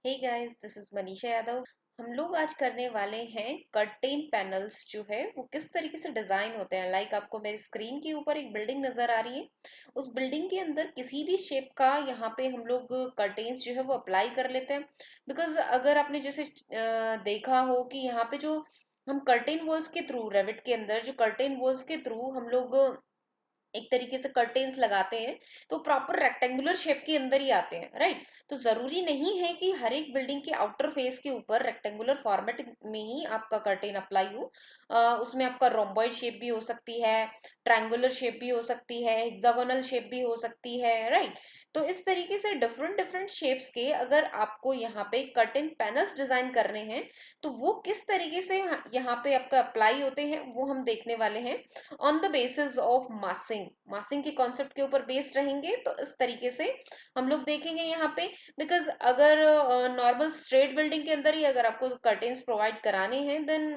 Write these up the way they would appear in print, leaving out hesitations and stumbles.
Hey guys, this is Manisha Yadav. हम लोग आज करने वाले हैं कर्टेन पैनल्स जो है वो किस तरीके से डिजाइन होते हैं। आपको मेरी स्क्रीन के ऊपर एक बिल्डिंग नजर आ रही है। उस बिल्डिंग के अंदर किसी भी शेप का यहाँ पे हम लोग कर्टेन्स जो है वो अप्लाई कर लेते हैं। बिकॉज अगर आपने जैसे देखा हो कि यहाँ पे जो हम कर्टेन वॉल्स के थ्रू, रेविट के अंदर जो कर्टेन वॉल्स के थ्रू हम लोग एक तरीके से कर्टेन्स लगाते हैं, तो प्रॉपर रेक्टेंगुलर शेप के अंदर ही आते हैं, राइट। तो जरूरी नहीं है कि हर एक बिल्डिंग के आउटर फेस के ऊपर रेक्टेंगुलर फॉर्मेट में ही आपका कर्टेन अप्लाई हो। उसमें आपका रोम्बॉइड शेप भी हो सकती है, ट्रायंगुलर शेप भी हो सकती है, हेक्सागोनल शेप भी हो सकती है, राइट। तो इस तरीके से डिफरेंट डिफरेंट शेप्स के अगर आपको यहाँ पे कर्टेन पैनल्स डिजाइन करने हैं, तो वो किस तरीके से यहाँ पे आपका अप्लाई होते हैं वो हम देखने वाले हैं ऑन द बेसिस ऑफ मासिंग। मासिंग के कॉन्सेप्ट के ऊपर बेस्ड रहेंगे, तो इस तरीके से हम लोग देखेंगे यहाँ पे। बिकॉज अगर नॉर्मल स्ट्रेट बिल्डिंग के अंदर ही अगर आपको कर्टेन्स प्रोवाइड कराने हैं, देन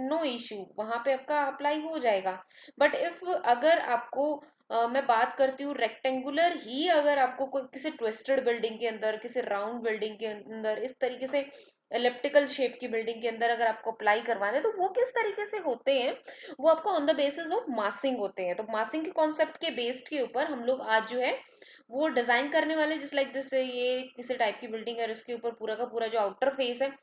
नो इश्यू, वहां पे आपका अप्लाई हो जाएगा। बट इफ अगर आपको मैं बात करती हूँ रेक्टेंगुलर ही, अगर आपको कोई किसी ट्विस्टेड बिल्डिंग के अंदर, किसी राउंड बिल्डिंग के अंदर, इस तरीके से एलिप्टिकल शेप की बिल्डिंग के अंदर अगर आपको अप्लाई करवाने, तो वो किस तरीके से होते हैं, वो आपको ऑन द बेसिस ऑफ मासिंग होते हैं। तो मासिंग के कॉन्सेप्ट के बेस्ड के ऊपर हम लोग आज जो है वो डिजाइन करने वाले, जिस लाइक दिस, ये किसी टाइप की बिल्डिंग है, इसके ऊपर पूरा का पूरा जो आउटर फेस है,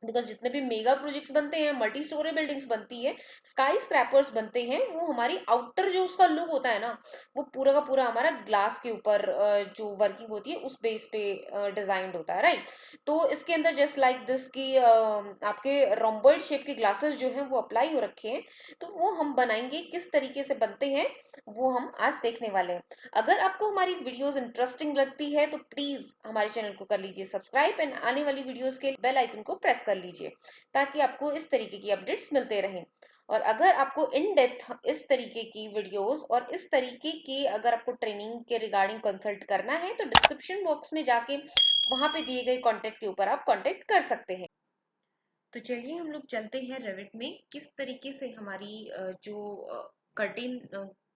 बिकॉज जितने भी मेगा प्रोजेक्ट्स बनते हैं, मल्टी स्टोरी बिल्डिंग्स बनती है, स्काई स्क्रैपर्स बनते हैं, वो हमारी आउटर जो उसका लुक होता है ना, वो पूरा का पूरा हमारा ग्लास के ऊपर जो वर्किंग होती है उस बेस पे डिजाइंड होता है, राइट। तो इसके अंदर जस्ट लाइक दिस की आपके रोम्बॉइड शेप के ग्लासेस जो हैं वो अप्लाई हो रखे हैं। तो वो हम बनाएंगे, किस तरीके से बनते हैं वो हम आज देखने वाले हैं। अगर आपको हमारी वीडियोस इंटरेस्टिंग लगती है तो प्लीज हमारे चैनल को कर लीजिए सब्सक्राइब, एंड आने वाली वीडियोस के बेल आइकन को प्रेस कर लीजिए, ताकि आपको इस तरीके की अपडेट्स मिलते रहें। और अगर आपको इन डेप्थ इस तरीके की वीडियोस और इस तरीके की अगर आपको ट्रेनिंग के रिगार्डिंग कंसल्ट करना है, तो डिस्क्रिप्शन बॉक्स में जाके वहां पे दिए गए कॉन्टेक्ट के ऊपर आप कॉन्टेक्ट कर सकते हैं। तो चलिए हम लोग चलते हैं रेविट में, किस तरीके से हमारी जो कर्टेन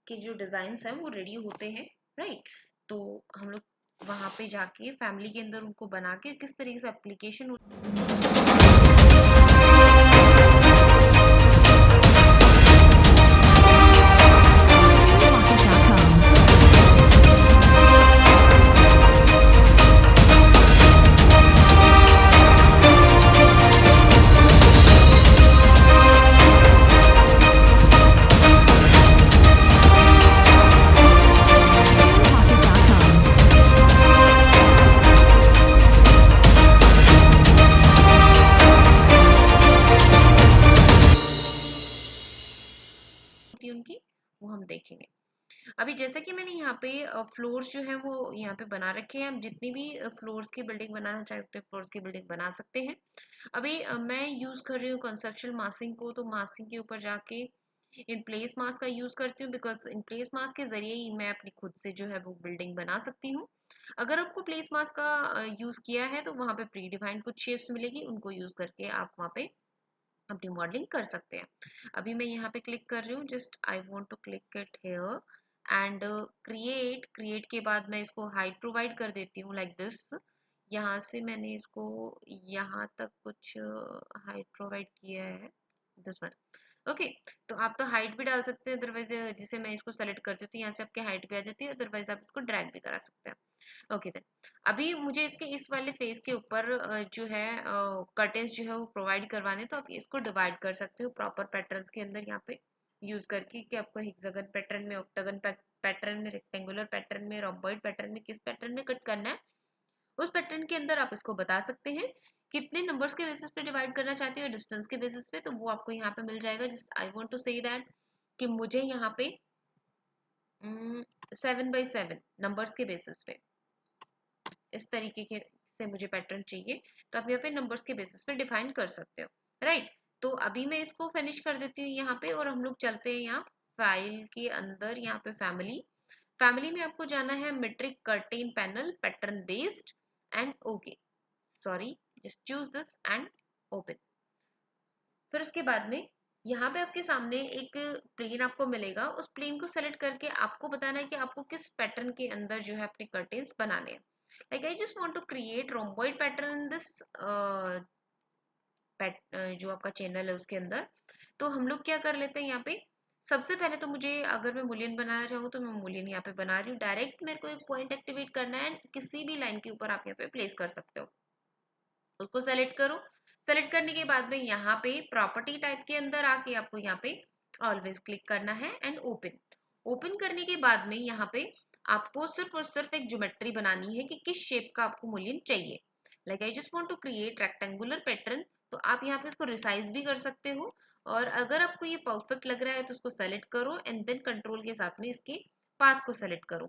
के जो डिजाइन्स हैं वो रेडी होते हैं, राइट। तो हम लोग वहां पे जाके फैमिली के अंदर उनको बना के किस तरीके से एप्लीकेशन होती है उनकी, वो हम देखेंगे। अभी जैसा कि मैंने यहाँ पे फ्लोर्स जो है वो यहाँ पे बना रखे हैं। हम जितनी भी फ्लोर्स की बिल्डिंग बनाना चाहते हैं, फ्लोर्स की बिल्डिंग बना सकते हैं। अभी मैं यूज कर रही हूँ कंसेप्चुअल मासिंग को, तो मासिंग के ऊपर जाके इन प्लेस मास्क का यूज करती हूँ, बिकॉज इन प्लेस मास्क के जरिए ही मैं अपनी खुद से जो है वो बिल्डिंग बना सकती हूँ। अगर आपको प्लेस मास्क का यूज किया है, तो वहाँ पे प्री डिफाइंड कुछ शेप्स मिलेगी, उनको यूज करके आप वहाँ पे अपनी मॉडलिंग कर सकते हैं। अभी मैं यहाँ पे क्लिक कर रही हूँ, just I want to click it here and create. Create के बाद मैं इसको हाइट प्रोवाइड कर देती हूँ लाइक दिस। यहाँ से मैंने इसको यहाँ तक कुछ हाइट प्रोवाइड किया है, दिस वन। ओके, तो आप तो हाइट भी डाल सकते हैं, अदरवाइज जिसे मैं इसको सेलेक्ट कर देती हूँ, यहाँ से आपकी हाइट भी आ जाती है, अदरवाइज आप इसको ड्रैग भी करा सकते हैं। ओके देन, अभी मुझे इसके इस वाले फेस के ऊपर जो है कर्टेन्स जो है वो प्रोवाइड करवाने, तो आप इसको डिवाइड कर सकते हो प्रॉपर पैटर्न्स के अंदर यहाँ पे यूज करके, कि आपको हेक्सागन पैटर्न में, ऑक्टागन पैटर्न में, रेक्टेंगुलर पैटर्न में, रोम्बॉइड पैटर्न में, किस पैटर्न में कट करना है, उस पैटर्न के अंदर आप इसको बता सकते हैं। कितने नंबर्स के बेसिस पे डिवाइड करना चाहते हो, डिस्टेंस के बेसिस पे, तो वो आपको यहाँ पे मिल जाएगा। Just I want to say that कि मुझे यहाँ पे 7x7 नंबर्स के बेसिस पे इस तरीके के से मुझे पैटर्न चाहिए, तो आप यहाँ पे नंबर्स के बेसिस पे डिफाइन कर सकते हो, राइट। तो अभी मैं इसको फिनिश कर देती हूँ यहाँ पे, और हम लोग चलते हैं यहाँ फाइल के अंदर, यहाँ पे फैमिली। फैमिली में आपको जाना है metric curtain panel pattern based and okay, sorry, just choose this and open. फिर उसके बाद में यहाँ पे आपके सामने एक प्लेन आपको मिलेगा, उस प्लेन को सेलेक्ट करके आपको बताना है कि आपको किस पैटर्न के अंदर जो है अपने कर्टेन्स बनाने हैं। Like I just want to create rhomboid pattern in this जो आपका चैनल है उसके अंदर। तो हम लोग क्या कर लेते हैं यहाँ पे, सबसे पहले तो मुझे अगर मैं मूलियन बनाना चाहूँ तो मैं मूलियन यहाँ पे बना रही हूँ। डायरेक्ट मेरे को एक पॉइंट एक्टिवेट करना है, किसी भी लाइन के ऊपर आप यहाँ पे प्लेस कर सकते हो। उसको सेलेक्ट करो। सेलेक्ट करने के बाद में यहाँ पे प्रॉपर्टी टाइप के अंदर आके आपको यहाँ पे ऑलवेज क्लिक करना है एंड ओपन। ओपन करने के बाद में यहाँ पे आपको सिर्फ और सिर्फ एक ज्योमेट्री बनानी है कि किस शेप का आपको मूल्य चाहिए। Like I just want to create rectangular pattern, तो आप यहाँ पे इसको रिसाइज भी कर सकते हो। और अगर आपको ये परफेक्ट लग रहा है तो इसको सेलेक्ट करो एंड देन कंट्रोल के साथ में इसके पाथ को सेलेक्ट करो।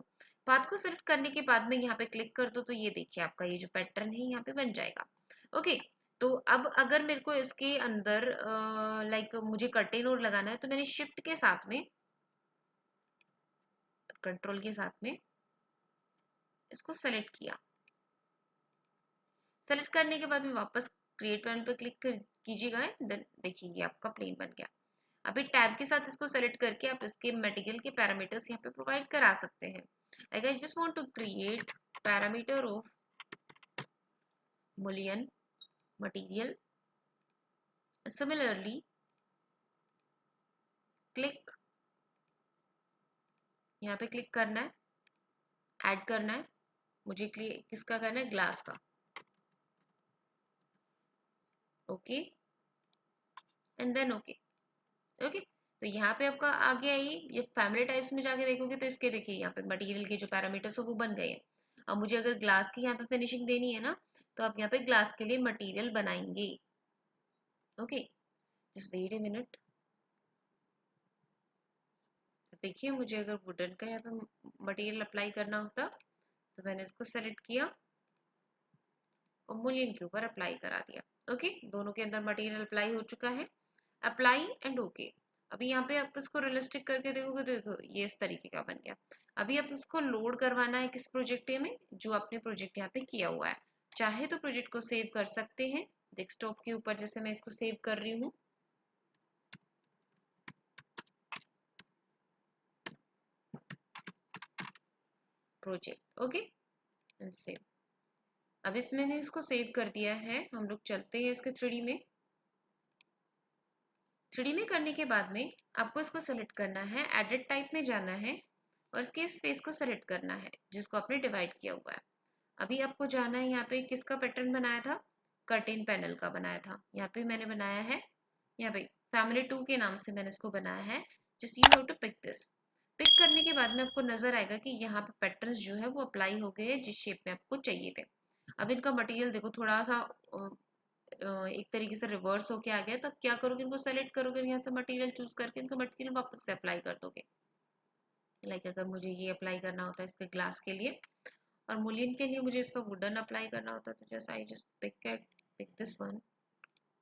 पाथ को सेलेक्ट करने के बाद में यहाँ पे क्लिक कर दो, तो ये देखिए आपका ये जो पैटर्न है यहाँ पे बन जाएगा। ओके, तो अब अगर मेरे को इसके अंदर लाइक मुझे कर्टेन और लगाना है तो मैंने शिफ्ट के साथ में, कंट्रोल के साथ में इसको सेलेक्ट किया। सेलेक्ट करने के बाद में वापस क्रिएट पैनल पे क्लिक कीजिएगा, देन देखिए ये आपका प्लेन बन गया। अभी टैब के साथ इसको सेलेक्ट करके आप इसके मटेरियल के पैरामीटर्स यहाँ पे प्रोवाइड करा सकते हैं। Like I just want to create parameter of mullion material. Similarly click, यहाँ पे क्लिक करना है, ऐड करना है, मुझे किसका करना है, ग्लास का। Okay and then okay. Okay, तो यहाँ पे आपका आ गया ये फैमिली टाइप्स में जाके देखोगे तो इसके देखिए यहाँ पे मटेरियल के जो पैरामीटर्स है वो बन गए हैं। अब मुझे अगर ग्लास की यहाँ पे फिनिशिंग देनी है ना, तो आप यहाँ पे ग्लास के लिए मटेरियल बनाएंगे। Okay, just wait a minute. तो देखिए मुझे अगर वुडन का यहाँ पे मटेरियल अप्लाई करना होता तो मैंने इसको सेलेक्ट किया और मूलियन के ऊपर अप्लाई करा दिया। ओके, दोनों के अंदर मटेरियल अप्लाई हो चुका है। Apply and okay. अभी यहाँ पे आप इसको रियलिस्टिक करके देखोगे तो देखो ये इस तरीके का बन गया। अभी आप इसको लोड करवाना है किस प्रोजेक्ट में, जो आपने प्रोजेक्ट यहाँ पे किया हुआ है। चाहे तो प्रोजेक्ट को सेव कर सकते हैं डेस्कटॉप के ऊपर, जैसे मैं इसको सेव कर रही हूँ। Project, okay and save. अब इसमें मैंने इसको सेव कर दिया है। हम लोग चलते हैं इसके 3D में। 3D में करने के बाद में आपको इसको सेलेक्ट करना है, एडिट टाइप में जाना है और इसके स्पेस को सेलेक्ट करना है जिसको आपने डिवाइड किया हुआ है। अभी आपको जाना है यहाँ पे किसका पैटर्न बनाया था, कर्टेन पैनल का बनाया था। यहाँ पे मैंने बनाया है, यहाँ पे फैमिली 2 के नाम से मैंने इसको बनाया है। Just you have to pick this. Pick करने के बाद में आपको नजर आएगा कि यहाँ पे पैटर्न्स जो है वो अप्लाई हो गए हैं जिस शेप में आपको चाहिए थे। अब इनका मटेरियल देखो थोड़ा सा एक तरीके से रिवर्स होके आ गया, तो क्या करोगे, इनको सेलेक्ट करोगे, यहाँ से मटेरियल चूज करके इनको मटेरियल वापस से अप्लाई कर दोगे। लाइक अगर मुझे ये अप्लाई करना होता है इसके ग्लास के लिए और मूलियन के लिए मुझे इसका वुडन अप्लाई करना होता है, तो just I just pick this one,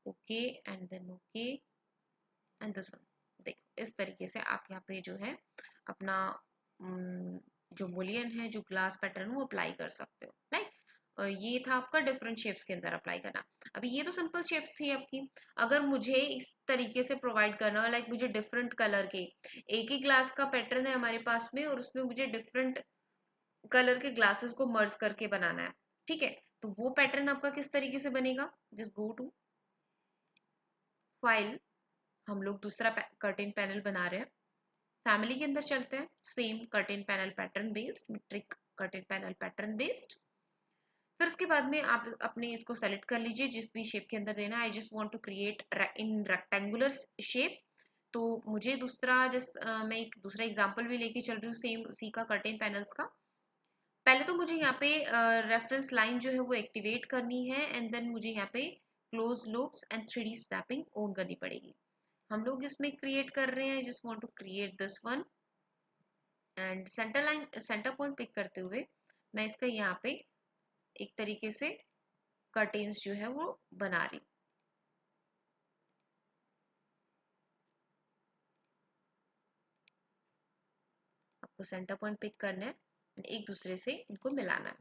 okay and then okay and this one. देखो इस तरीके से आप यहाँ पे जो है अपना जो मूलियन है, जो ग्लास पैटर्न वो अप्लाई कर सकते हो। राइट, ये था आपका डिफरेंट शेप्स के अंदर अप्लाई करना। अभी ये तो सिंपल शेप्स थी आपकी। अगर मुझे इस तरीके से प्रोवाइड करना हो, लाइक मुझे डिफरेंट कलर के, एक ही ग्लास का पैटर्न है हमारे पास में और उसमें मुझे डिफरेंट कलर के ग्लासेस को मर्ज करके बनाना है, ठीक है, तो वो पैटर्न आपका किस तरीके से बनेगा, जस्ट गो टू फाइल। हम लोग दूसरा कर्टेन पैनल बना रहे हैं, फैमिली के अंदर चलते हैं, same curtain panel pattern based, metric curtain panel pattern based. फिर उसके बाद में आप अपने इसको सेलेक्ट कर लीजिए जिस भी शेप के अंदर देना है। I just want to create in rectangular shape. तो मुझे दूसरा मैं एक दूसरा एग्जांपल भी लेके चल रही हूँ सेम उसी का, कर्टेन पैनल्स का। पहले तो मुझे यहाँ पे रेफरेंस लाइन जो है वो एक्टिवेट करनी है एंड देन मुझे यहाँ पे close loops and 3D snapping on करनी पड़ेगी। हम लोग इसमें क्रिएट कर रहे हैं, just want to create this one and center line, center point pick करते हुए मैं इसका यहाँ पे एक तरीके से कर्टेन्स जो है वो बना रही हूँ। आपको सेंटर पॉइंट पिक करना है, एक दूसरे से इनको मिलाना है।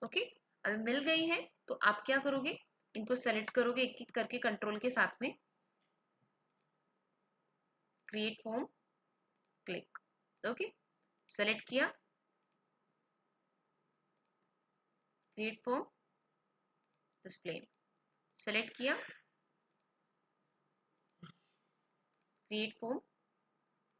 ओके, अब मिल गई है तो आप क्या करोगे, इनको सेलेक्ट करोगे एक एक करके कंट्रोल के साथ में, create form, click. Okay, select किया, create form this plane, select किया, create form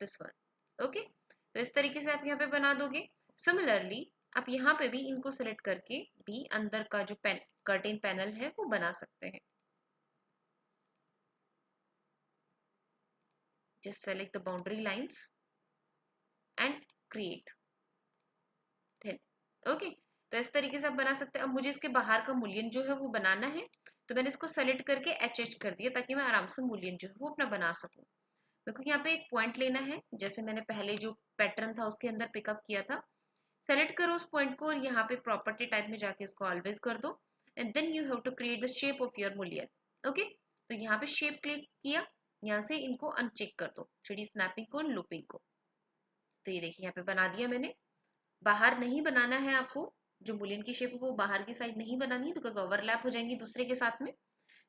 this one. Okay, तो इस तरीके से आप यहाँ पे बना दोगे। सिमिलरली आप यहाँ पे भी इनको सेलेक्ट करके भी अंदर का जो कर्टेन पैनल है वो बना सकते हैं। Just select the boundary lines and create thin. Okay, तो इस तरीके से आप बना सकते हैं। अब मुझे इसके बाहर का मूल्यन जो है वो बनाना है, तो मैंने इसको सेलेक्ट करके एच कर दिया ताकि मैं आराम से मूल्यन जो है वो अपना बना सकूं। मेरे को यहाँ पे एक पॉइंट लेना है, जैसे मैंने पहले जो पैटर्न था उसके अंदर पिकअप किया था। सेलेक्ट करो उस पॉइंट को और यहाँ पे प्रॉपर्टी टाइप में जाके इसको ऑलवेज कर दो, and then you have to create the shape of your mullion. Okay, तो यहाँ पे शेप क्लिक किया, यहाँ से इनको अनचेक कर दो, 3D स्नैपिंग को, लूपिंग को। तो ये देखिए यहाँ पे बना दिया मैंने। बाहर नहीं बनाना है आपको, जो बुलियन की शेप है वो बाहर की साइड नहीं बनानी है, बिकॉज ओवरलैप हो जाएंगी दूसरे के साथ में।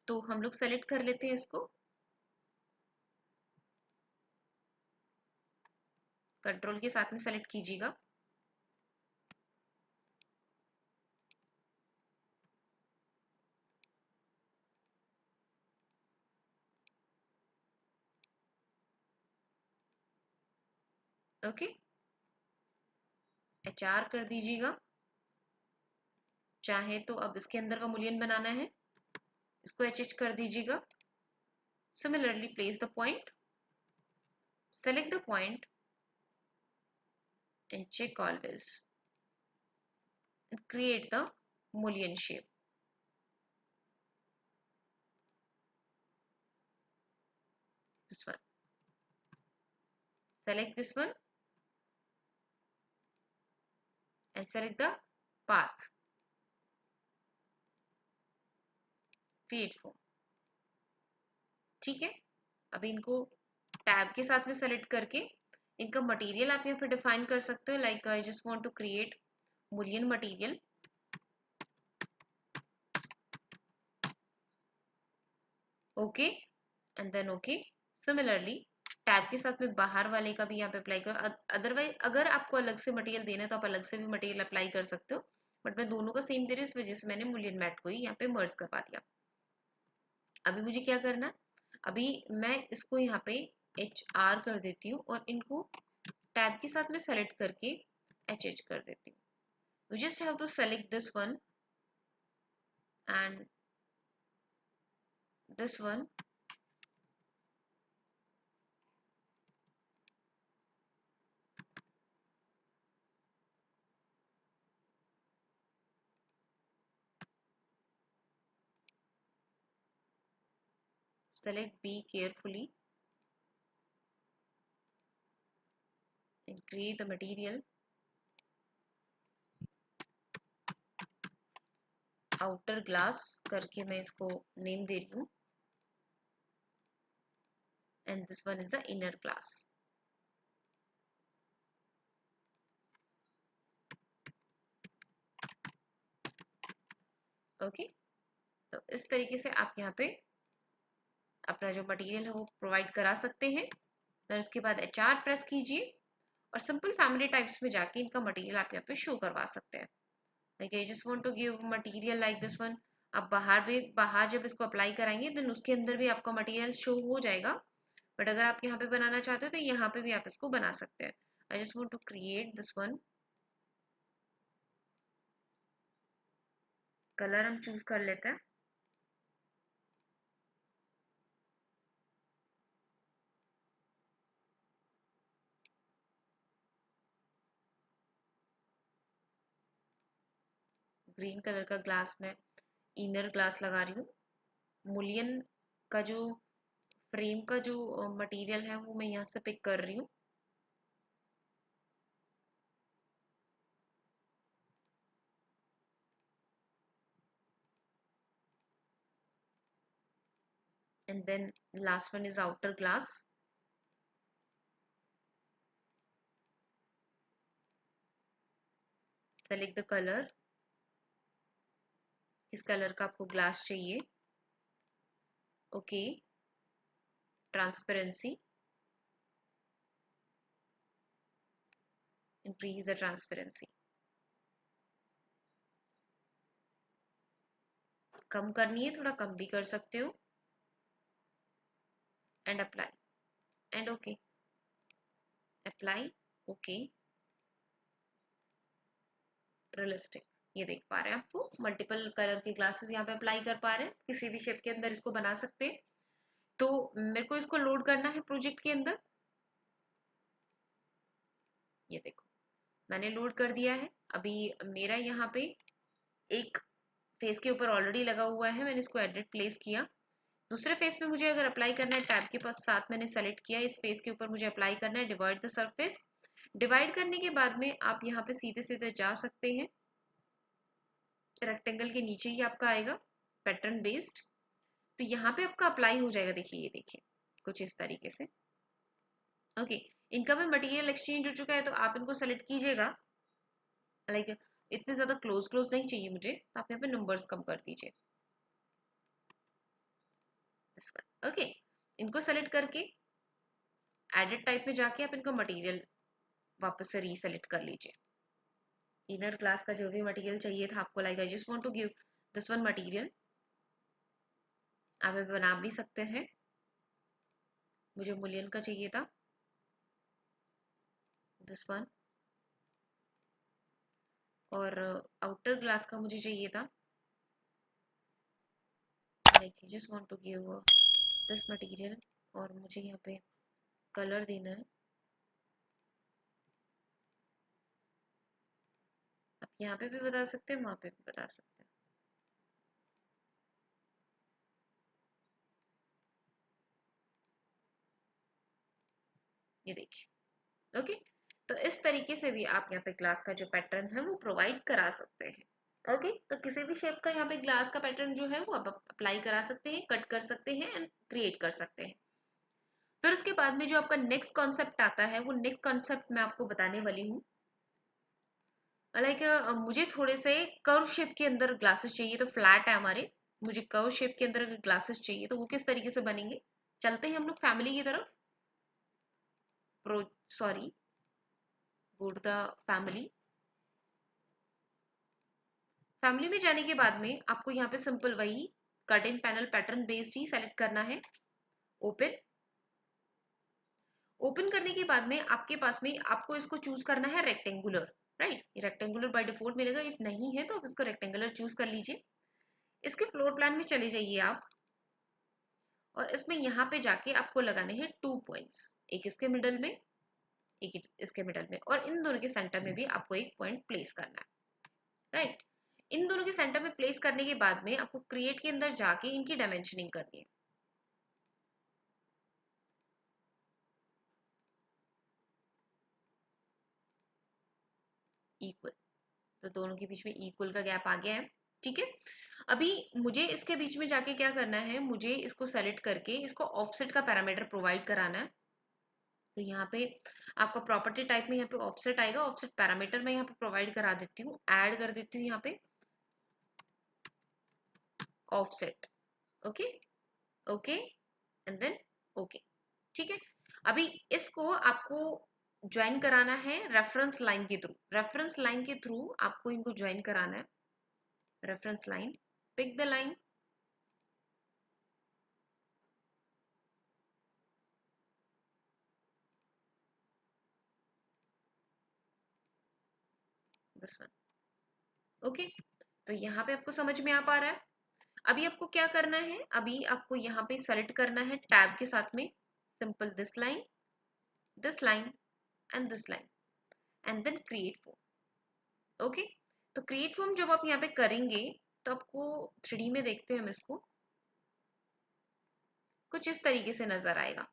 तो हम लोग सेलेक्ट कर लेते हैं इसको, कंट्रोल के साथ में सेलेक्ट कीजिएगा। ओके, HR कर दीजिएगा। चाहे तो अब इसके अंदर का मूल्यन बनाना है, इसको HH कर दीजिएगा। Similarly place the point, select the point and check always and create the Mullian shape. This one. Select this one and select the path. Create form. ठीक है, अभी इनको टैब के साथ में सेलेक्ट करके इनका मटेरियल आप यहाँ पे डिफाइन कर सकते हो, like I just want to create Mullian material. Okay, and then okay. Similarly tab के साथ में बाहर वाले का भी यहाँ पे अप्लाई करो। अदरवाइज अगर आपको अलग से मटेरियल देना है तो आप अलग से भी मटेरियल अप्लाई कर सकते हो, बट मैं दोनों का सेम दे रही हूँ, इस वजह से मैंने मूल्यन मैट को ही यहाँ पे मर्ज करवा दिया। अभी मुझे क्या करना है, अभी मैं इसको यहाँ पे HR कर देती हूँ और इनको टैब के साथ में सेलेक्ट करके HH कर देती हूँ। You just have to select this one and this one, select B carefully and create the material, outer glass करके मैं इसको नेम दे रही हूँ, and this one is the inner glass. Okay, तो इस तरीके से आप यहाँ पे अपना जो मटेरियल है वो प्रोवाइड करा सकते हैं। फिर उसके बाद HR प्रेस कीजिए और सिंपल फैमिली टाइप्स में जाके इनका मटेरियल आप यहाँ पे शो करवा सकते हैं। Like I just want to give material like this one. आप बाहर जब इसको अप्लाई कराएंगे देन उसके अंदर भी आपका मटेरियल शो हो जाएगा, बट अगर आप यहाँ पे बनाना चाहते हो तो यहाँ पे भी आप इसको बना सकते हैं। I just want to create this one. Colour हम चूज कर लेते हैं, ग्रीन कलर का ग्लास में इनर ग्लास लगा रही हूँ। मूलियन का जो फ्रेम का जो मटेरियल है वो मैं यहाँ से पिक कर रही हूँ। And then last one is outer glass. Select the color, किस कलर का आपको ग्लास चाहिए। Okay, transparency increase the transparency, कम करनी है थोड़ा कम भी कर सकते हो, and apply and okay, apply okay, realistic. ये देख पा रहे हैं आपको मल्टीपल कलर के ग्लासेस यहाँ पे अप्लाई कर पा रहे हैं, किसी भी शेप के अंदर इसको बना सकते हैं। तो मेरे को इसको लोड करना है प्रोजेक्ट के अंदर, ये देखो मैंने लोड कर दिया है। अभी मेरा यहाँ पे एक फेस के ऊपर ऑलरेडी लगा हुआ है, मैंने इसको एडिट प्लेस किया। दूसरे फेस में मुझे अगर अप्लाई करना है, टैब के पास साथ मैंने सेलेक्ट किया, इस फेस के ऊपर मुझे अप्लाई करना है डिवाइड द सरफेस। डिवाइड करने के बाद में आप यहाँ पे सीधे सीधे जा सकते हैं, रेक्टेंगल के नीचे ही आपका आएगा पैटर्न बेस्ड, तो यहाँ पे आपका अप्लाई हो जाएगा। देखिए ये देखिए कुछ इस तरीके से। ओके, इनका भी मटेरियल एक्सचेंज हो चुका है, तो आप इनको सेलेक्ट कीजिएगा। लाइक इतने ज्यादा क्लोज क्लोज नहीं चाहिए मुझे, तो आप यहाँ पे नंबर्स कम कर दीजिए। ओके, इनको सेलेक्ट करके एडिट टाइप में जाके आप इनका मटेरियल वापस से रीसेलेक्ट कर लीजिए। इनर ग्लास का जो भी मटेरियल चाहिए था आपको, like I just want to give this one material, आप बना भी सकते हैं। मुझे मुलियन का चाहिए था, दिस वन, और आउटर ग्लास का मुझे चाहिए था, like I just want to give this material, और मुझे यहाँ पे कलर देना है। आप यहाँ पे भी बता सकते हैं, वहां पे भी बता सकते हैं। ये देखिए। ओके, तो इस तरीके से भी आप यहाँ पे ग्लास का जो पैटर्न है वो प्रोवाइड करा सकते हैं। ओके, तो किसी भी शेप का यहाँ पे ग्लास का पैटर्न जो है वो आप अप्लाई करा सकते हैं, कट कर सकते हैं एंड क्रिएट कर सकते हैं। फिर उसके बाद में जो आपका नेक्स्ट कॉन्सेप्ट आता है, वो नेक्स्ट कॉन्सेप्ट मैं आपको बताने वाली हूँ। लाइक मुझे थोड़े से कर्व शेप के अंदर ग्लासेस चाहिए, तो फ्लैट है हमारे, मुझे कर्व शेप के अंदर ग्लासेस चाहिए, तो वो किस तरीके से बनेंगे। चलते हैं हम लोग फैमिली की तरफ। Pro sorry, go to the family. Family में जाने के बाद में आपको यहाँ पे सिंपल वही cut in panel pattern based he select करना है। ओपन, ओपन करने के बाद में आपके पास में आपको इसको चूज करना है rectangular, right. Rectangular by default मिलेगा, इफ नहीं है तो आप इसको रेक्टेंगुलर चूज कर लीजिए। इसके फ्लोर प्लान में चले जाइए आप, और इसमें यहाँ पे जाके आपको लगाने हैं 2 पॉइंट्स, एक इसके मिडल में, एक इसके मिडल में, और इन दोनों के सेंटर में भी आपको एक पॉइंट प्लेस करना है, राइट। इन दोनों के सेंटर में प्लेस करने के बाद में आपको क्रिएट के अंदर जाके इनकी डायमेंशनिंग करनी है। इक्वल, तो दोनों के बीच में इक्वल का गैप आ गया है, ठीक है। अभी मुझे इसके बीच में जाके क्या करना है, मुझे इसको सेलेक्ट करके इसको ऑफसेट का पैरामीटर प्रोवाइड कराना है। तो यहाँ पे आपका प्रॉपर्टी टाइप में यहाँ पे ऑफसेट आएगा, ऑफसेट पैरामीटर मैं यहाँ पे प्रोवाइड करा देती हूँ, ऐड कर देती हूँ यहाँ पे offset. Okay, okay and then okay, ठीक है। अभी इसको आपको ज्वाइन कराना है रेफरेंस लाइन के थ्रू, रेफरेंस लाइन के थ्रू आपको इनको ज्वाइन कराना है। Reference line, pick the line, this one. Okay, तो यहाँ पे आपको समझ में आ पा रहा है। अभी आपको क्या करना है, अभी आपको यहाँ पे सेलेक्ट करना है टैब के साथ में simple this line and this line, and then create form. Okay, तो क्रिएट फॉर्म जब आप यहाँ पे करेंगे तो आपको 3D में देखते हैं हम इसको, कुछ इस तरीके से नजर आएगा।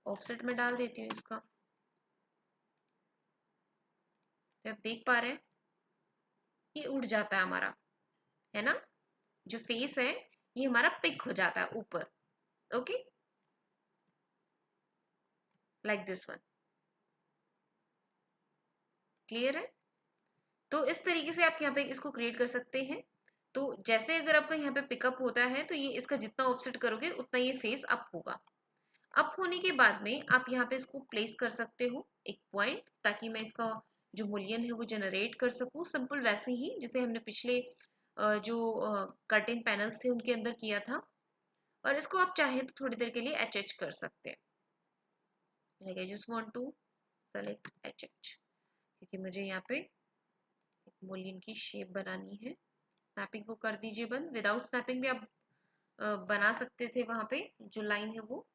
ऑफसेट में डाल देती हूँ इसका, तो आप देख पा रहे हैं ये उड़ जाता है हमारा, है ना। जो फेस है ये हमारा पिक हो जाता है ऊपर। Okay, like this one, clear है। तो इस तरीके से आप यहाँ पे इसको क्रिएट कर सकते हैं। तो जैसे अगर आपका यहाँ पे पिकअप होता है, तो ये इसका जितना ऑफसेट करोगे उतना ये फेस अप होगा। अप होने के बाद में आप यहाँ पे इसको प्लेस कर सकते हो एक पॉइंट, ताकि मैं इसका जो मूल्यन है वो जनरेट कर सकूं, सिंपल वैसे ही जैसे हमने पिछले जो कर्टेन पैनल्स थे उनके अंदर किया था। और इसको आप चाहे तो थोड़ी देर के लिए एच कर सकते हैं। Like I just want to select edge, क्योंकि मुझे यहाँ पे मूल्यन की शेप बनानी है। स्नैपिंग को कर दीजिए बंद। विदाउट स्नैपिंग भी आप बना सकते थे, वहां पे जो लाइन है वो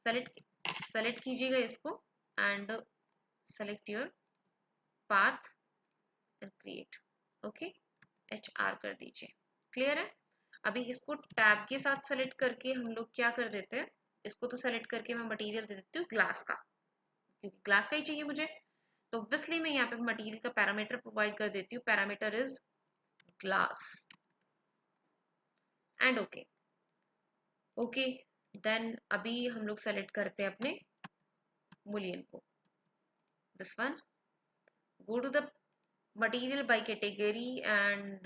सेलेक्ट सेलेक्ट कीजिएगा इसको and select your path and create. Okay, HR कर दीजिए। क्लियर है? अभी इसको टैब के साथ सेलेक्ट करके हम लोग क्या कर देते हैं, इसको तो सेलेक्ट करके मैं मटेरियल दे देती हूँ ग्लास का, क्योंकि ग्लास का ही चाहिए मुझे। तो ऑब्वियसली मैं यहाँ पे मटेरियल का पैरामीटर प्रोवाइड कर देती हूँ, parameter is glass and okay. Okay, then अभी हम लोग सेलेक्ट करते हैं अपने मूल्यन को, this one. Go to the material by category and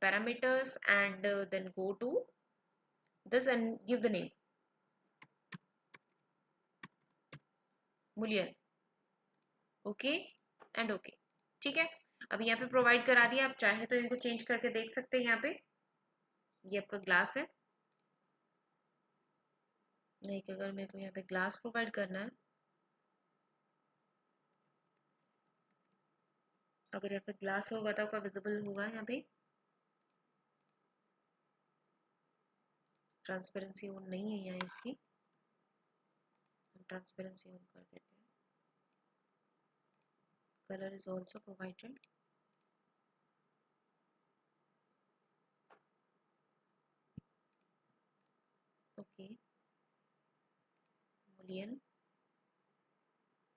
parameters, and then go to this and give the name mullion. Okay and okay, ठीक है। अब यहाँ पे प्रोवाइड करा दिया, आप चाहे तो इनको चेंज करके देख सकते हैं। यहाँ पे ये आपका ग्लास है, नहीं कि अगर मेरे को यहाँ पे ग्लास प्रोवाइड करना है, अगर यहाँ पे ग्लास होगा तो आपका विजिबल होगा। यहाँ पे ट्रांसपेरेंसी ऑन नहीं है यहाँ इसकी, हम ट्रांसपेरेंसी ऑन कर देते हैं। Colour is also provided. Okay, mullion,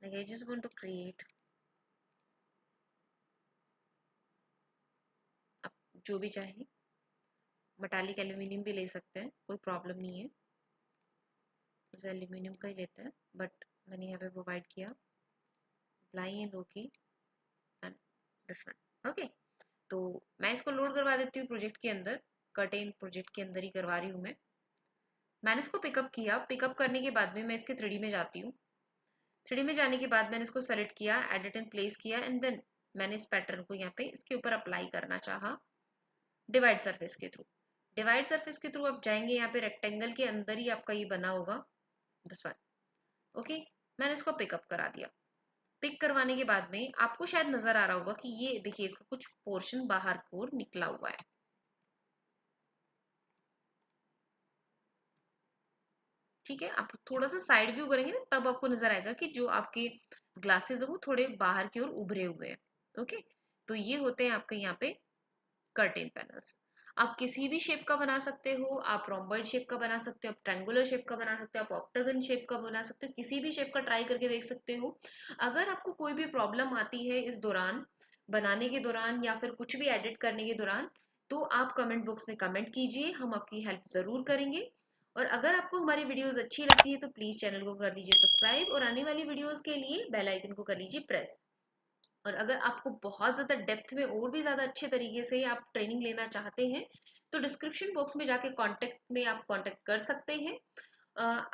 like I just want to create, आप जो भी चाहे मेटालिक एल्यूमिनियम भी ले सकते हैं, कोई प्रॉब्लम नहीं है। जैसे एल्यूमिनियम का ही लेते हैं, बट मैंने यहाँ पे प्रोवाइड किया apply and okay and this one. Okay, तो मैं इसको लोड करवा देती हूँ प्रोजेक्ट के अंदर, कर्टेन प्रोजेक्ट के अंदर ही करवा रही हूँ मैं। मैंने इसको पिकअप किया, पिकअप करने के बाद में मैं इसके 3D में जाती हूँ। 3D में जाने के बाद मैंने इसको सेलेक्ट किया, एडिट एंड प्लेस किया, एंड देन मैंने इस पैटर्न को यहाँ पे इसके ऊपर अप्लाई करना चाहा डिवाइड सरफेस के थ्रू। डिवाइड सरफेस के थ्रू आप जाएंगे, यहाँ पे रेक्टेंगल के अंदर ही आपका ये बना होगा, दिस वन। ओके, मैंने इसको पिकअप करा दिया। पिक करवाने के बाद में आपको शायद नजर आ रहा होगा कि ये देखिए इसका कुछ पोर्शन बाहर की ओर निकला हुआ है। ठीक है, आप थोड़ा सा साइड व्यू करेंगे ना, तब आपको नजर आएगा कि जो आपके ग्लासेस है वो थोड़े बाहर की ओर उभरे हुए हैं। ओके, तो ये होते हैं आपके यहाँ पे कर्टेन पैनल्स। आप किसी भी शेप का बना सकते हो, आप रोम्बॉइड शेप का बना सकते हो, आप ट्रायंगुलर शेप का बना सकते हो, आप ऑक्टागन शेप का बना सकते हो, किसी भी शेप का ट्राई करके देख सकते हो। अगर आपको कोई भी प्रॉब्लम आती है इस दौरान, बनाने के दौरान या फिर कुछ भी एडिट करने के दौरान, तो आप कमेंट बॉक्स में कमेंट कीजिए, हम आपकी हेल्प जरूर करेंगे। और अगर आपको हमारी वीडियोस अच्छी लगती है तो प्लीज चैनल को कर लीजिए सब्सक्राइब, और आने वाली वीडियोस के लिए बेल आइकन को कर लीजिए प्रेस। और अगर आपको बहुत ज़्यादा डेप्थ में और भी ज़्यादा अच्छे तरीके से आप ट्रेनिंग लेना चाहते हैं तो डिस्क्रिप्शन बॉक्स में जाके कांटेक्ट में आप कांटेक्ट कर सकते हैं।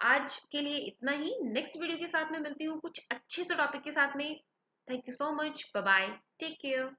आज के लिए इतना ही, नेक्स्ट वीडियो के साथ में मिलती हूँ कुछ अच्छे से टॉपिक के साथ में। Thank you so much, bye bye, take care.